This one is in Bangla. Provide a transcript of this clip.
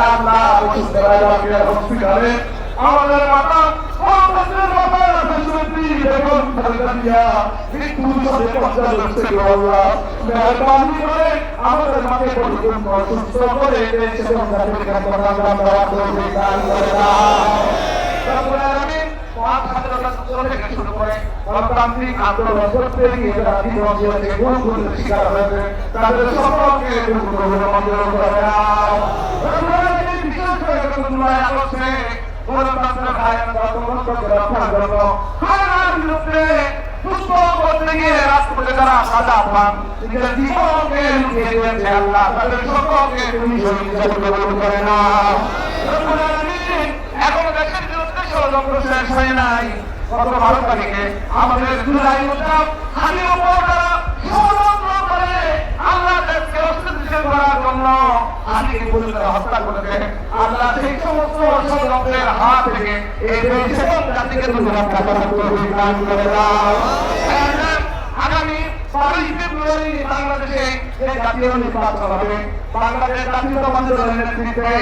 আল্লাহ হসপিটালে আমাদের মাতা আমাদের মাকে সুস্থ করে গণতান্ত্রিক আন্দোলন করতে গিয়ে শিকার হয়েছে তাদের সকলকে গণতন্ত্রের সুস্থ করতে গিয়ে রাষ্ট্রপতি যারা সাজা পান নিজের জীবনকে লুকিয়ে দিয়েছে আল্লাহ তাদের সকলকে তুমি করে না। এখনো দেশের বিরুদ্ধে ষড়যন্ত্র শেষ হয় নাই। গত 12 তারিখে আমাদের জুলাই হানির উপর তারা ষড়যন্ত্র করে আল্লাহ দেশকে অস্থিতিশীল করার জন্য হানিকে পর্যন্ত হত্যা করেছে। আল্লাহ সেই সমস্ত ষড়যন্ত্রের হাত থেকে এই দেশ এবং জাতিকে তুমি রক্ষা করার তৌফিক করে দাও। আগামী 5 ফেব্রুয়ারি বাংলাদেশে যে জাতীয় নির্বাচন হবে, বাংলাদেশ জাতীয়তাবাদী দলের নেতৃত্বে